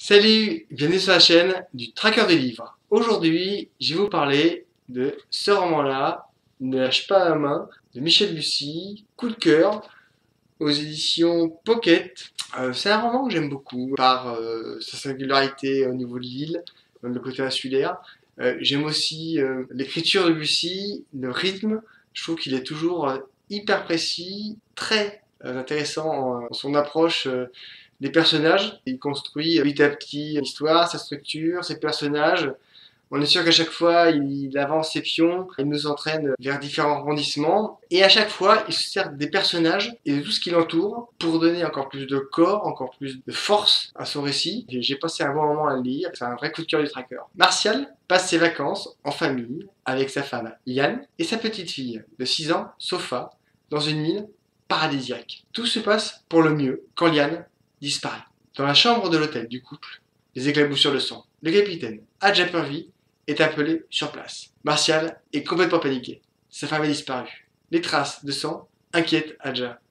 Salut, bienvenue sur la chaîne du Traqueur des livres. Aujourd'hui, je vais vous parler de ce roman-là, Ne lâche pas la main, de Michel Bussy, coup de cœur, aux éditions Pocket. C'est un roman que j'aime beaucoup, par sa singularité au niveau de l'île, le côté insulaire. J'aime aussi l'écriture de Bussy, le rythme. Je trouve qu'il est toujours hyper précis, très intéressant en son approche des personnages. Il construit petit à petit l'histoire, sa structure, ses personnages. On est sûr qu'à chaque fois, il avance ses pions, il nous entraîne vers différents rebondissements. Et à chaque fois, il se sert des personnages et de tout ce qui l'entoure pour donner encore plus de corps, encore plus de force à son récit. J'ai passé un bon moment à le lire, c'est un vrai coup de cœur du tracker. Martial passe ses vacances en famille avec sa femme Yann et sa petite fille de 6 ans, Sofa, dans une île paradisiaque. Tout se passe pour le mieux quand Yann disparaît. Dans la chambre de l'hôtel du couple, les éclaboussures de sang. Le capitaine Hadja Purvi est appelé sur place. Martial est complètement paniqué. Sa femme a disparu. Les traces de sang inquiètent Hadja.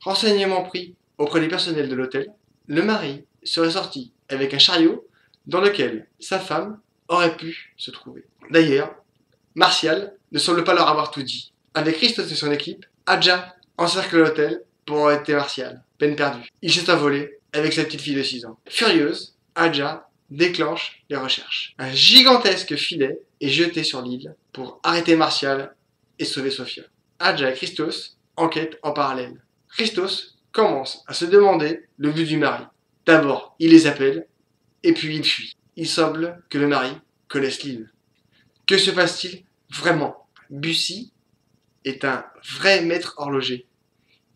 Renseignements pris auprès des personnels de l'hôtel, le mari serait sorti avec un chariot dans lequel sa femme aurait pu se trouver. D'ailleurs, Martial ne semble pas leur avoir tout dit. Avec Christos et son équipe, Hadja encercle l'hôtel pour arrêter Martial. Peine perdue. Il s'est envolé avec sa petite fille de 6 ans. Furieuse, Hadja déclenche les recherches. Un gigantesque filet est jeté sur l'île pour arrêter Martial et sauver Sofia. Hadja et Christos enquêtent en parallèle. Christos commence à se demander le but du mari. D'abord, il les appelle, et puis il fuit. Il semble que le mari connaisse l'île. Que se passe-t-il vraiment? Bussy est un vrai maître horloger.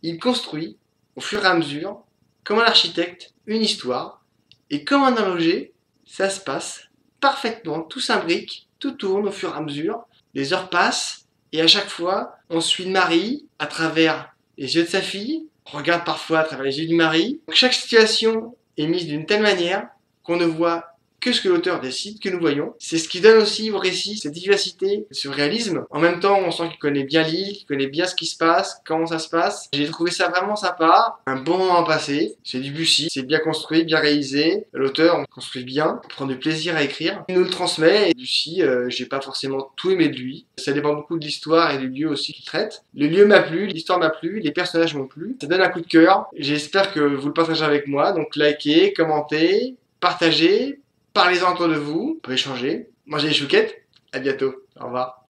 Il construit, au fur et à mesure, comme un architecte, une histoire, et comme un horloger, ça se passe parfaitement, tout s'imbrique, tout tourne au fur et à mesure, les heures passent, et à chaque fois, on suit le mari à travers les yeux de sa fille, on regarde parfois à travers les yeux du mari. Chaque situation est mise d'une telle manière qu'on ne voit que ce que l'auteur décide que nous voyons. C'est ce qui donne aussi au récit cette diversité, ce réalisme. En même temps, on sent qu'il connaît bien l'île, qu'il connaît bien ce qui se passe, comment ça se passe. J'ai trouvé ça vraiment sympa, un bon moment passé. C'est du Bussy, c'est bien construit, bien réalisé. L'auteur construit bien, on prend du plaisir à écrire. Il nous le transmet et Bussy, j'ai pas forcément tout aimé de lui. Ça dépend beaucoup de l'histoire et du lieu aussi qu'il traite. Le lieu m'a plu, l'histoire m'a plu, les personnages m'ont plu. Ça donne un coup de cœur. J'espère que vous le partagez avec moi. Donc likez, commentez, partagez. Parlez-en autour de vous, on peut échanger. Mangez les chouquettes. À bientôt. Au revoir.